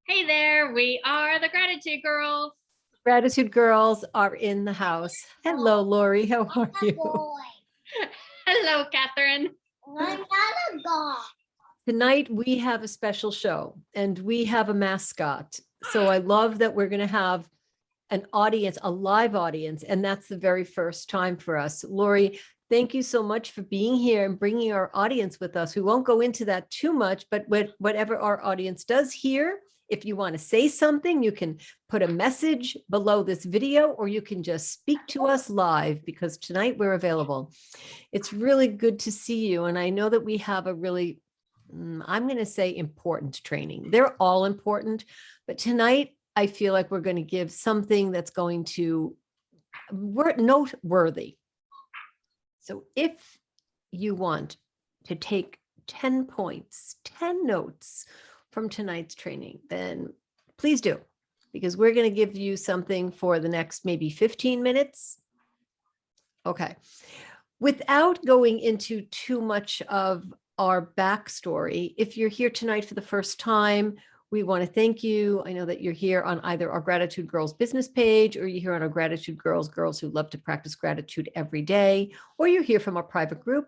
Hey there, we are the Gratitude Girls. Gratitude girls are in the house. Hello, Lori. How are you? Hello, Catherine. Tonight we have a special show and we have a mascot. So I love that we're going to have an audience, a live audience, and that's the very first time for us. Lori, thank you so much for being here and bringing our audience with us. We won't go into that too much, but whatever our audience does here, if you want to say something, you can put a message below this video, or you can just speak to us live because tonight we're available. It's really good to see you. And I know that we have a really, I'm going to say important training. They're all important, but tonight I feel like we're going to give something that's going to noteworthy. So if you want to take 10 points, 10 notes from tonight's training, then please do, because we're going to give you something for the next maybe 15 minutes. Okay. Without going into too much of our backstory, if you're here tonight for the first time, we want to thank you. I know that you're here on either our Gratitude Girls business page, or you're here on our Gratitude Girls who love to practice gratitude every day, or you're here from our private group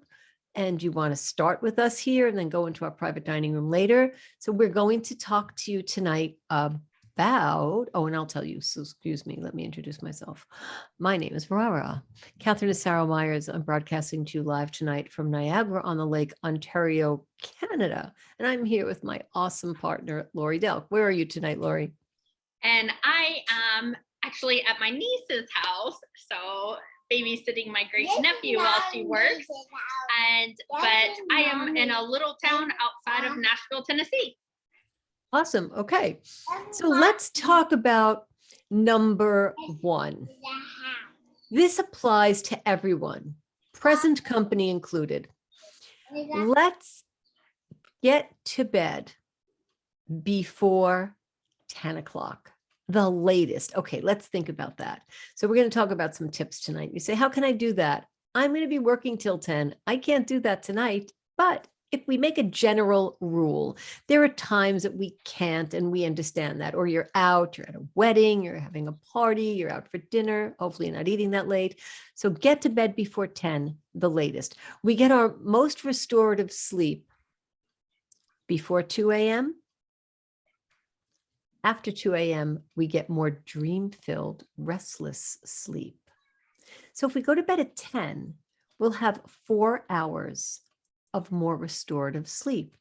and you want to start with us here and then go into our private dining room later. So we're going to talk to you tonight about, and I'll tell you, so excuse me, let me introduce myself. My name is Varara. Catherine Asaro Myers. I'm broadcasting to you live tonight from Niagara-on-the-Lake, Ontario, Canada. And I'm here with my awesome partner, Lori Delk. Where are you tonight, Lori? And I am actually at my niece's house, so babysitting my great nephew while she works. But I am in a little town outside of Nashville, Tennessee. Awesome. Okay. So let's talk about number one. This applies to everyone, present company included. Let's get to bed before 10 o'clock, the latest. Okay, let's think about that. So we're going to talk about some tips tonight. You say, how can I do that? I'm going to be working till 10. I can't do that tonight, but if we make a general rule, there are times that we can't, and we understand that, or you're out, you're at a wedding, you're having a party, you're out for dinner, hopefully you're not eating that late. So get to bed before 10, the latest. We get our most restorative sleep before 2 a.m. After 2 a.m., we get more dream-filled, restless sleep. So if we go to bed at 10, we'll have 4 hours of more restorative sleep.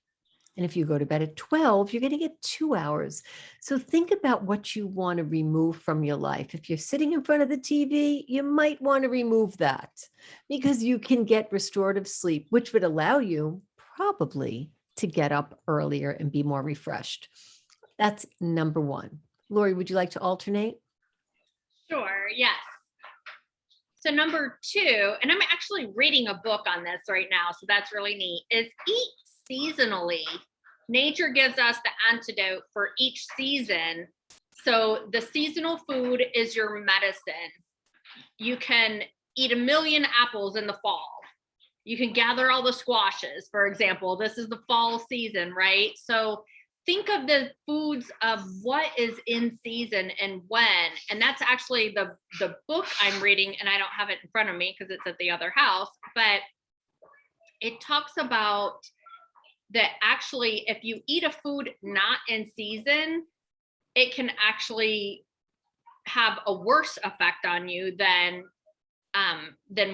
And if you go to bed at 12, you're going to get 2 hours. So think about what you want to remove from your life. If you're sitting in front of the TV, you might want to remove that because you can get restorative sleep, which would allow you probably to get up earlier and be more refreshed. That's number one. Lori, would you like to alternate? Sure, yes. So number two, and I'm actually reading a book on this right now, so that's really neat, is eat seasonally. Nature gives us the antidote for each season. So the seasonal food is your medicine. You can eat 1,000,000 apples in the fall. You can gather all the squashes, for example. This is the fall season, right? So think of the foods of what is in season and when. And that's actually the book I'm reading, and I don't have it in front of me because it's at the other house, but it talks about that actually if you eat a food not in season, it can actually have a worse effect on you than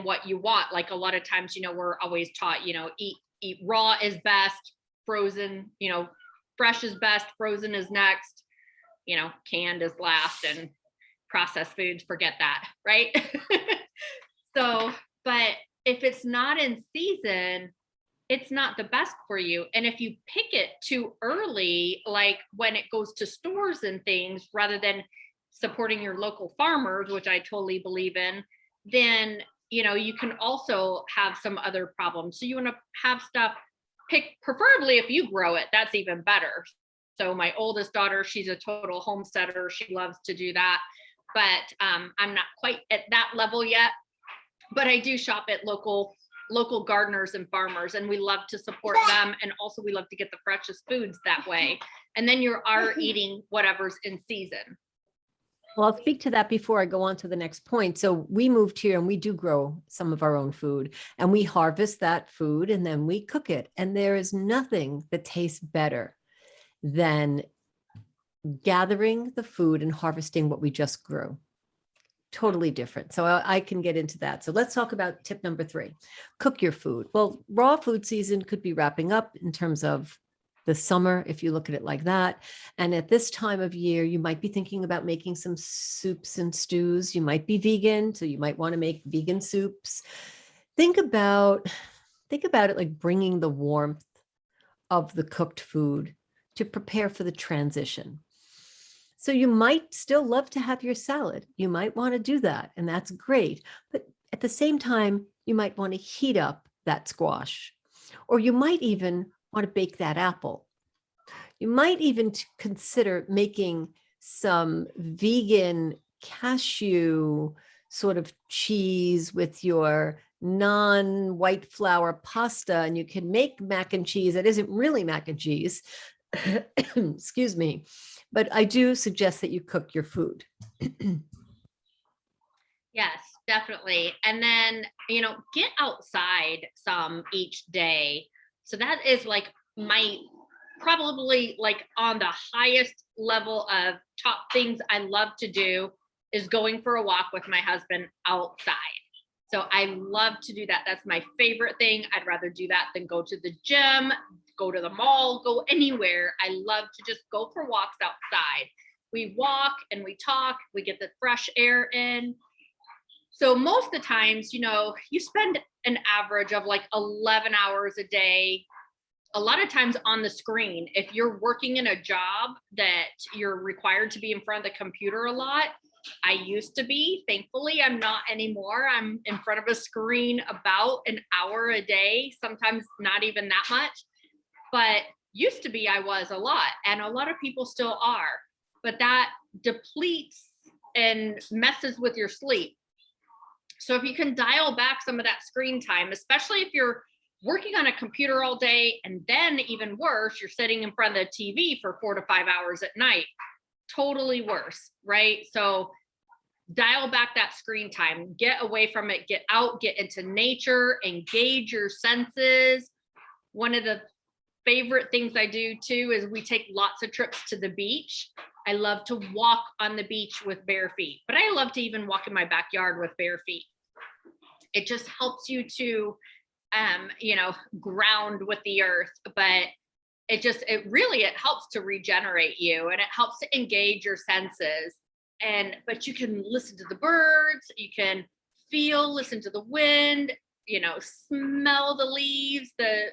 what you want. Like a lot of times, we're always taught, eat raw is best, frozen, fresh is best, frozen is next, canned is last, and processed foods, forget that, right? So, but if it's not in season, it's not the best for you. And if you pick it too early, like when it goes to stores and things, rather than supporting your local farmers, which I totally believe in, then, you can also have some other problems. So you want to have stuff pick, preferably if you grow it, that's even better. So my oldest daughter, she's a total homesteader. She loves to do that, but I'm not quite at that level yet. But I do shop at local local gardeners and farmers, and we love to support them. And also we love to get the freshest foods that way. And then you are eating whatever's in season. Well, I'll speak to that before I go on to the next point. So we moved here and we do grow some of our own food, and we harvest that food and then we cook it. And there is nothing that tastes better than gathering the food and harvesting what we just grew. Totally different. So I can get into that. So let's talk about tip number 3, cook your food. Well, raw food season could be wrapping up in terms of the summer, if you look at it like that. And at this time of year, you might be thinking about making some soups and stews. You might be vegan, so you might want to make vegan soups. Think about it like bringing the warmth of the cooked food to prepare for the transition. So you might still love to have your salad. You might want to do that, and that's great. But at the same time, you might want to heat up that squash, or you might even want to bake that apple. You might even consider making some vegan cashew sort of cheese with your non-white flour pasta, and you can make mac and cheese that isn't really mac and cheese. Excuse me. But I do suggest that you cook your food. Yes, definitely. And then, get outside some each day. So that is like my probably like on the highest level of top things I love to do is going for a walk with my husband outside. So I love to do that. That's my favorite thing. I'd rather do that than go to the gym, go to the mall, go anywhere. I love to just go for walks outside. We walk and we talk, we get the fresh air in. So most of the times, you spend an average of like 11 hours a day, a lot of times on the screen. If you're working in a job that you're required to be in front of the computer a lot, I used to be, thankfully, I'm not anymore. I'm in front of a screen about an hour a day, sometimes not even that much. But used to be, I was a lot, and a lot of people still are. But that depletes and messes with your sleep. So if you can dial back some of that screen time, especially if you're working on a computer all day, and then even worse, you're sitting in front of the TV for 4 to 5 hours at night, totally worse, right? So dial back that screen time, get away from it, get out, get into nature, engage your senses. One of the favorite things I do too is we take lots of trips to the beach. I love to walk on the beach with bare feet, but I love to even walk in my backyard with bare feet. It just helps you to, ground with the earth, but it helps to regenerate you, and it helps to engage your senses. But you can listen to the birds, you can listen to the wind, smell the leaves, the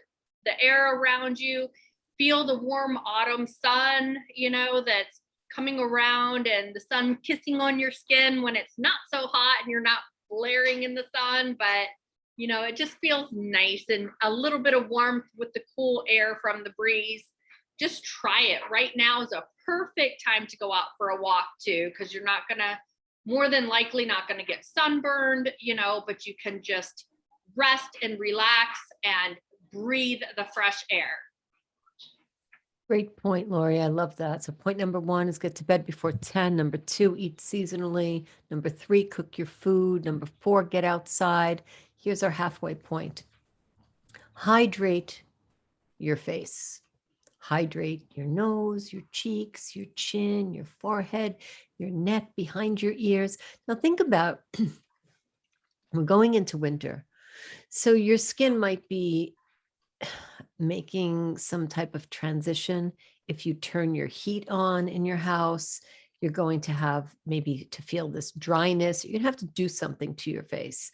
air around you, feel the warm autumn sun, that's coming around, and the sun kissing on your skin when it's not so hot and you're not blaring in the sun, but it just feels nice, and a little bit of warmth with the cool air from the breeze. Just try it. Right now is a perfect time to go out for a walk too, because you're more than likely not gonna get sunburned, but you can just rest and relax and breathe the fresh air. Great point, Lori. I love that. So point number 1 is get to bed before 10. Number 2, eat seasonally. Number 3, cook your food. Number 4, get outside. Here's our halfway point. Hydrate your face. Hydrate your nose, your cheeks, your chin, your forehead, your neck, behind your ears. Now think about, we're going into winter. So your skin might be making some type of transition. If you turn your heat on in your house, you're going to have maybe to feel this dryness. You're gonna have to do something to your face.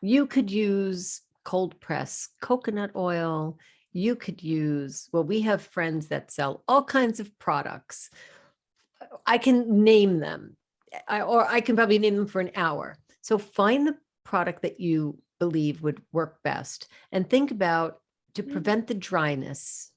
You could use cold press coconut oil. You could use, we have friends that sell all kinds of products. I can name them, or I can probably name them for an hour. So find the product that you believe would work best, and think about to prevent the dryness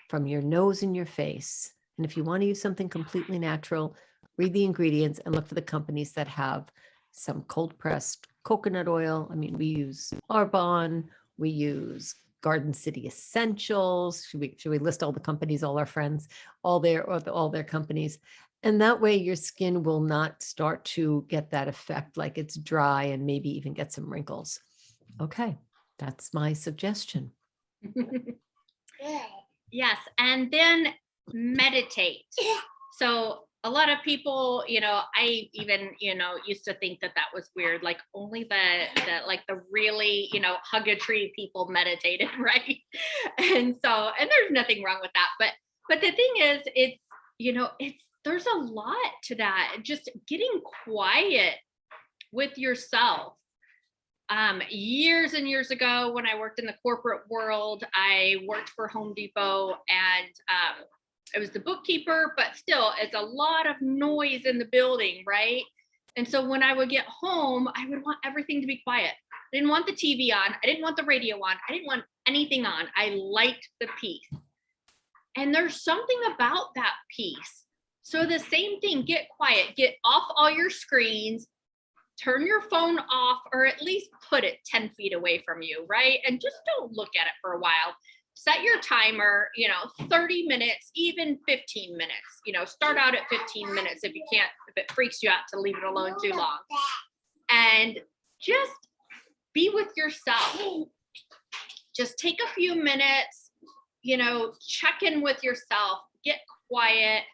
from your nose and your face. And if you want to use something completely natural, read the ingredients and look for the companies that have some cold pressed coconut oil. I mean, we use Arbonne, we use Garden City Essentials. Should we list all the companies, all our friends, all their companies? And that way your skin will not start to get that effect like it's dry and maybe even get some wrinkles. Okay, that's my suggestion. Yes. And then meditate. So a lot of people, I even, used to think that was weird. Like only the really, hug a tree people meditated, right? And there's nothing wrong with that. But the thing is, there's a lot to that. Just getting quiet with yourself. Years and years ago, when I worked in the corporate world, I worked for Home Depot, and I was the bookkeeper, but still, it's a lot of noise in the building, right? And so when I would get home, I would want everything to be quiet. I didn't want the TV on. I didn't want the radio on. I didn't want anything on. I liked the peace. And there's something about that peace. So the same thing, get quiet, get off all your screens, turn your phone off, or at least put it 10 feet away from you, right? And just don't look at it for a while. Set your timer, 30 minutes, even 15 minutes, start out at 15 minutes if it freaks you out to leave it alone too long. And just be with yourself. Just take a few minutes, check in with yourself, get quiet,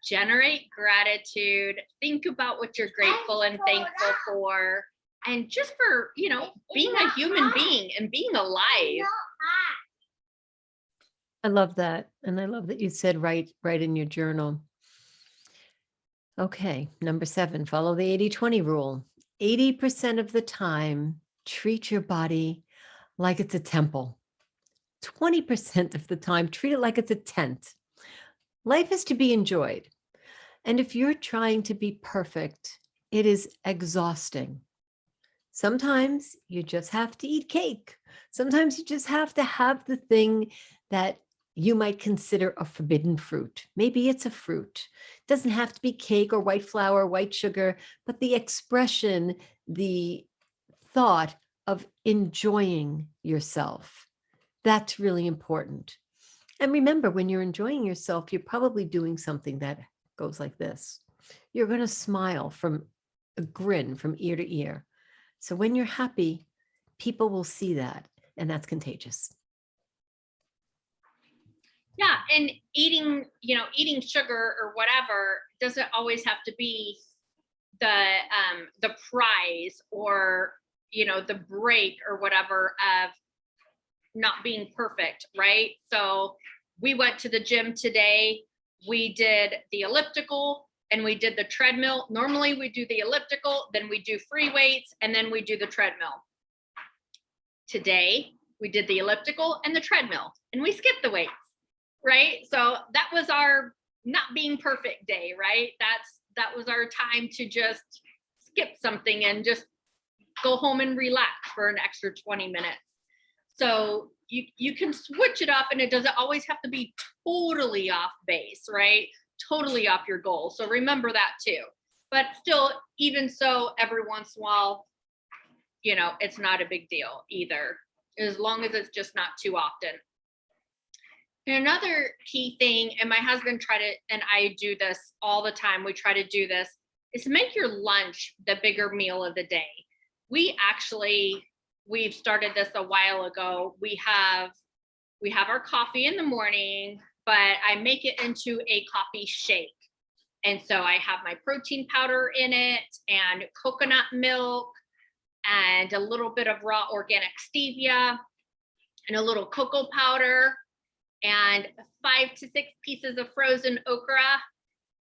generate gratitude, think about what you're grateful and thankful for, and just for, being a human being and being alive. I love that. And I love that you said write in your journal. Okay, number 7, follow the 80-20 rule. 80% of the time, treat your body like it's a temple. 20% of the time, treat it like it's a tent. Life is to be enjoyed. And if you're trying to be perfect, it is exhausting. Sometimes you just have to eat cake. Sometimes you just have to have the thing that you might consider a forbidden fruit. Maybe it's a fruit. It doesn't have to be cake or white flour, white sugar, but the expression, the thought of enjoying yourself. That's really important. And remember, when you're enjoying yourself, you're probably doing something that goes like this. You're going to smile from a grin from ear to ear. So when you're happy, people will see that, and that's contagious. Yeah, and eating sugar or whatever doesn't always have to be the prize or the break or whatever of not being perfect, right? So we went to the gym today. We did the elliptical and we did the treadmill. Normally we do the elliptical, then we do free weights, and then we do the treadmill. Today we did the elliptical and the treadmill, and we skipped the weights, right? So that was our not being perfect day, right? That was our time to just skip something and just go home and relax for an extra 20 minutes. So you can switch it up, and it doesn't always have to be totally off base, right? Totally off your goal. So remember that too. But still, even so, every once in a while, it's not a big deal either, as long as it's just not too often. And another key thing, and my husband and I do this all the time, we try to do this, is make your lunch the bigger meal of the day. We've started this a while ago. We have our coffee in the morning, but I make it into a coffee shake. And so I have my protein powder in it and coconut milk and a little bit of raw organic stevia and a little cocoa powder and 5 to 6 pieces of frozen okra.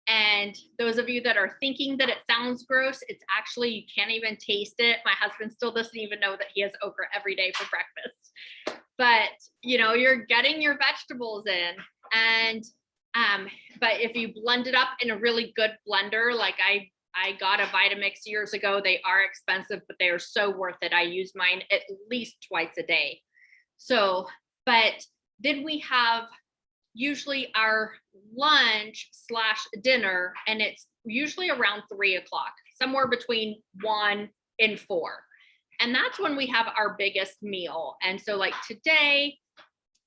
And those of you that are thinking that it sounds gross, it's actually, you can't even taste it. My husband still doesn't even know that he has okra every day for breakfast. But, you're getting your vegetables in. And, but if you blend it up in a really good blender, like I got a Vitamix years ago, they are expensive, but they are so worth it. I use mine at least twice a day. So, but then we have usually our lunch / dinner, and it's usually around 3 o'clock, somewhere between 1 in 4. And that's when we have our biggest meal. And so like today,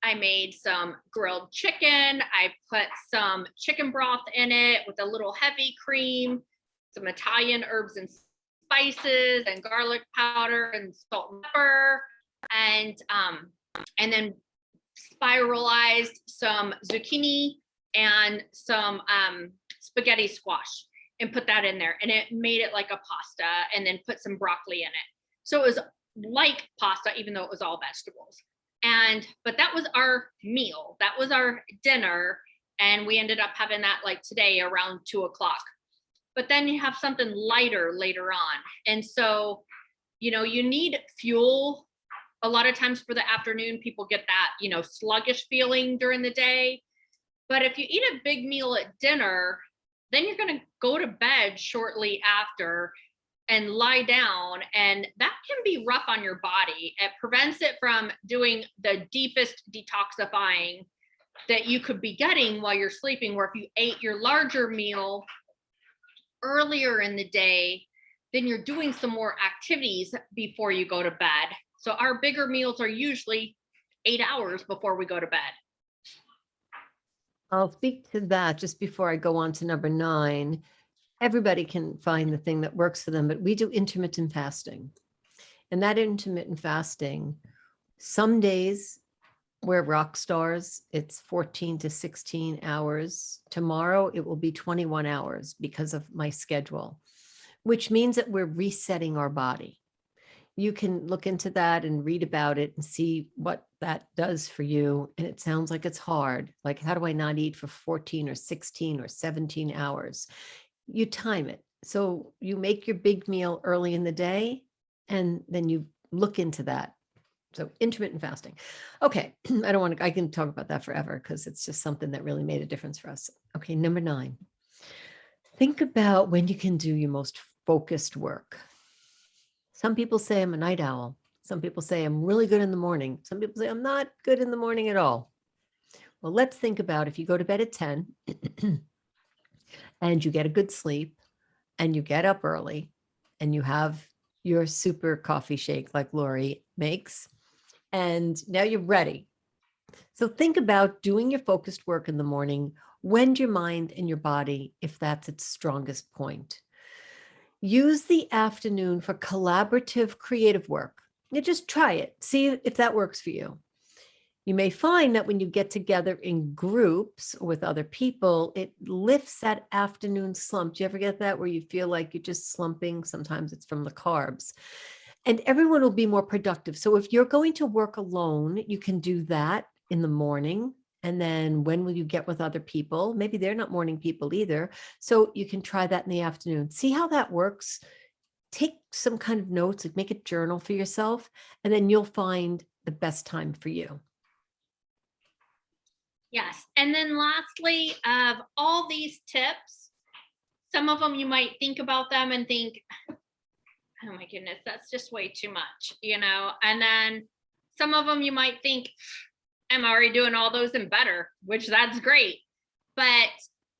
I made some grilled chicken. I put some chicken broth in it with a little heavy cream, some Italian herbs and spices and garlic powder and salt and pepper, and then spiralized some zucchini and some spaghetti squash and put that in there, and it made it like a pasta, and then put some broccoli in it. So it was like pasta, even though it was all vegetables. But that was our meal. That was our dinner. And we ended up having that like today around 2:00. But then you have something lighter later on. And so, you know, you need fuel. A lot of times for the afternoon, people get that, you know, sluggish feeling during the day. But if you eat a big meal at dinner, then you're going to go to bed shortly after and lie down, and that can be rough on your body. It prevents it from doing the deepest detoxifying that you could be getting while you're sleeping, where if you ate your larger meal earlier in the day, then you're doing some more activities before you go to bed. So our bigger meals are usually 8 hours before we go to bed. I'll speak to that just before I go on to number 9. Everybody can find the thing that works for them, but we do intermittent fasting. And that intermittent fasting, some days we're rock stars. It's 14 to 16 hours. Tomorrow it will be 21 hours because of my schedule, which means that we're resetting our body. You can look into that and read about it and see what that does for you. And it sounds like it's hard. Like, how do I not eat for 14 or 16 or 17 hours? You time it. So you make your big meal early in the day, and then you look into that. So intermittent fasting. Okay. I don't want to, I can talk about that forever because it's just something that really made a difference for us. Okay. Number 9, think about when you can do your most focused work. Some people say I'm a night owl. Some people say I'm really good in the morning. Some people say I'm not good in the morning at all. Well, let's think about if you go to bed at 10 and you get a good sleep and you get up early and you have your super coffee shake like Lori makes, and now you're ready. So think about doing your focused work in the morning. Wend your mind and your body if that's its strongest point. Use the afternoon for collaborative creative work. You just try it. See if that works for you. You may find that when you get together in groups or with other people, it lifts that afternoon slump. Do you ever get that where you feel like you're just slumping? Sometimes it's from the carbs. And everyone will be more productive. So if you're going to work alone, you can do that in the morning. And then when will you get with other people? Maybe they're not morning people either. So you can try that in the afternoon. See how that works. Take some kind of notes, like make a journal for yourself, and then you'll find the best time for you. Yes. And then lastly, of all these tips, some of them you might think about them and think, oh my goodness, that's just way too much, you know? And then some of them you might think, I'm already doing all those and better, which that's great. But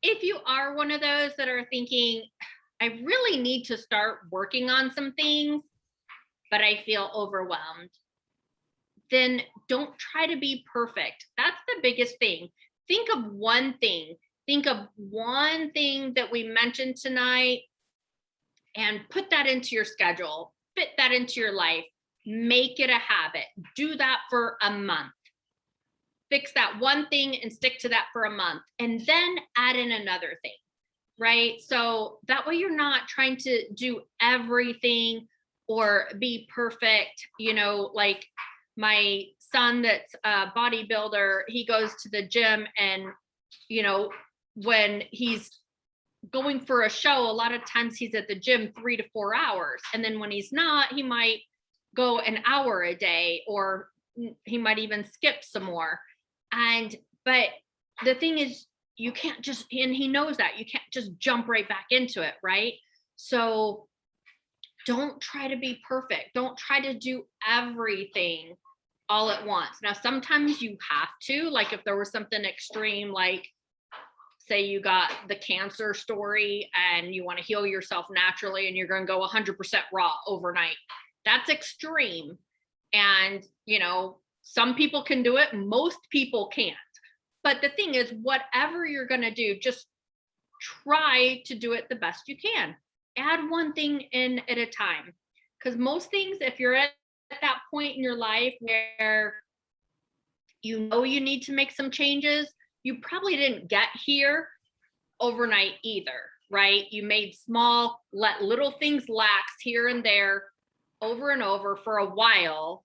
if you are one of those that are thinking, I really need to start working on some things, but I feel overwhelmed, then don't try to be perfect. That's the biggest thing. Think of one thing. Think of one thing that we mentioned tonight and put that into your schedule, fit that into your life, make it a habit. Do that for a month. Fix that one thing and stick to that for a month, and then add in another thing, right? So that way you're not trying to do everything or be perfect. You know, like my son that's a bodybuilder, he goes to the gym, and, you know, when he's going for a show, a lot of times he's at the gym 3 to 4 hours. And then when he's not, he might go an hour a day, or he might even skip some more. But the thing is, you can't just, and he knows that you can't just jump right back into it, right? So don't try to be perfect. Don't try to do everything all at once. Now, sometimes you have to, like if there was something extreme, like say you got the cancer story and you want to heal yourself naturally and you're going to go 100% raw overnight. That's extreme. And, some people can do it. Most people can't. But the thing is, whatever you're going to do, just try to do it the best you can. Add one thing in at a time. Because most things, if you're at that point in your life where you need to make some changes, you probably didn't get here overnight either, right? You made let little things lax here and there over and over for a while,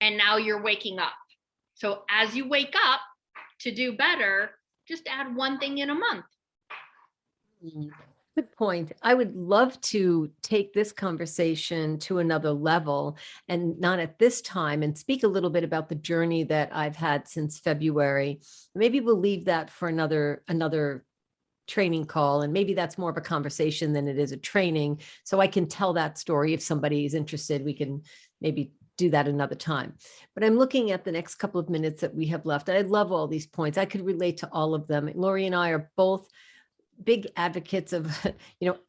and now you're waking up. So as you wake up to do better, just add one thing in a month. Good point. I would love to take this conversation to another level, and not at this time, and speak a little bit about the journey that I've had since February. Maybe we'll leave that for another training call, and maybe that's more of a conversation than it is a training. So I can tell that story. If somebody is interested, we can maybe do that another time. But I'm looking at the next couple of minutes that we have left. I love all these points. I could relate to all of them. Lori and I are both big advocates of,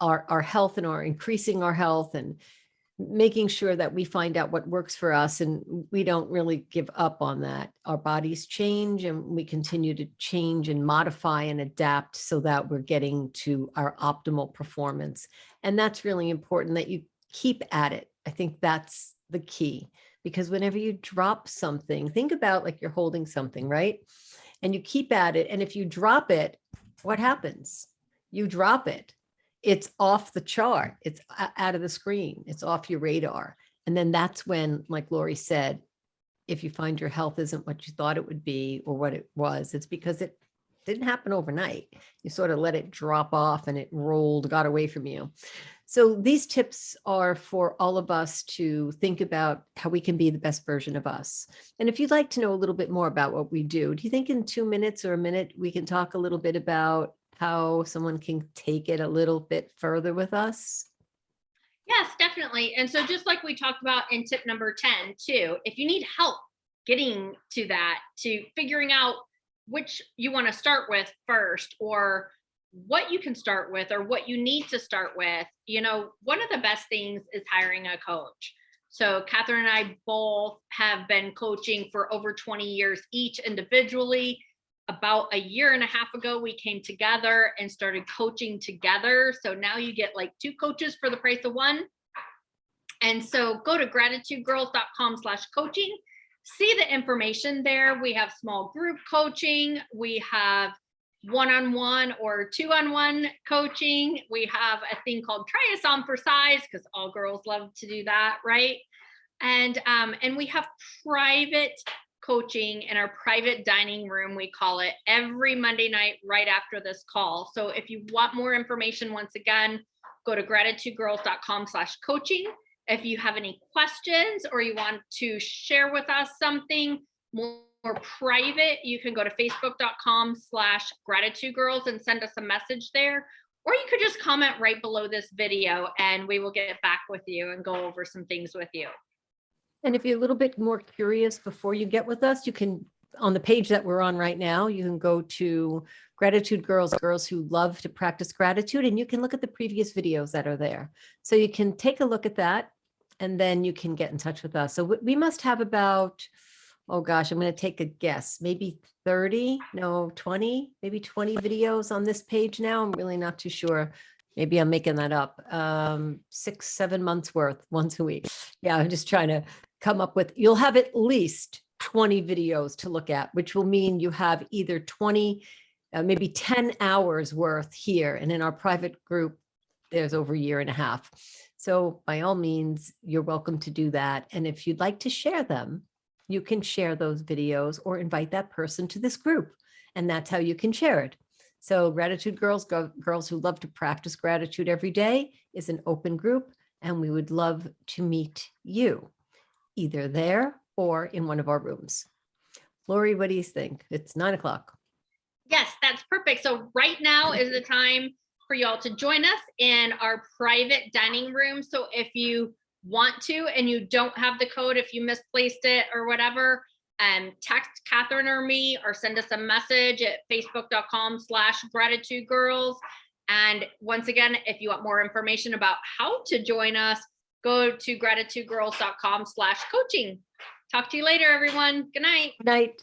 our health and our increasing our health and making sure that we find out what works for us. And we don't really give up on that. Our bodies change and we continue to change and modify and adapt so that we're getting to our optimal performance. And that's really important, that you keep at it. I think that's the key, because whenever you drop something, think about like you're holding something, right? And you keep at it. And if you drop it, what happens? You drop it. It's off the chart. It's out of the screen. It's off your radar. And then that's when, like Lori said, if you find your health isn't what you thought it would be or what it was, it's because it didn't happen overnight. You sort of let it drop off and it got away from you. So these tips are for all of us to think about how we can be the best version of us. And if you'd like to know a little bit more about what we do you think in 2 minutes or a minute, we can talk a little bit about how someone can take it a little bit further with us? Yes, definitely. And so just like we talked about in tip number 10 too, if you need help getting to that, to figuring out which you want to start with first, or what you can start with, or what you need to start with, one of the best things is hiring a coach. So Catherine and I both have been coaching for over 20 years each individually. About a year and a half ago, we came together and started coaching together. So now you get like 2 coaches for the price of 1. And so go to gratitudegirls.com/coaching. See the information there. We have small group coaching. We have one-on-one or 2-on-1 coaching. We have a thing called try us on for size, because all girls love to do that, right? And we have private coaching in our private dining room, we call it, every Monday night right after this call. So if you want more information, once again, go to gratitudegirls.com/coaching. If you have any questions or you want to share with us something more private, you can go to facebook.com/gratitudegirls and send us a message there. Or you could just comment right below this video and we will get back with you and go over some things with you. And if you're a little bit more curious before you get with us, you can, on the page that we're on right now, you can go to Gratitude Girls, girls who love to practice gratitude, and you can look at the previous videos that are there. So you can take a look at that, and then you can get in touch with us. So we must have about, oh gosh, I'm going to take a guess, maybe 20, maybe 20 videos on this page now. I'm really not too sure. Maybe I'm making that up. 6-7 months worth, once a week. Yeah, I'm just trying to come up with, you'll have at least 20 videos to look at, which will mean you have either 20, maybe 10 hours worth here. And in our private group, there's over a year and a half. So by all means, you're welcome to do that. And if you'd like to share them, you can share those videos or invite that person to this group. And that's how you can share it. So Gratitude Girls, girls who love to practice gratitude every day, is an open group, and we would love to meet you either there or in one of our rooms. Lori, what do you think? It's 9 o'clock. Yes, that's perfect. So right now is the time for y'all to join us in our private dining room. So if you want to and you don't have the code, if you misplaced it or whatever, text Catherine or me, or send us a message at facebook.com/gratitudegirls. And once again, if you want more information about how to join us, go to gratitudegirls.com/coaching. Talk to you later, everyone. Good night. Good night.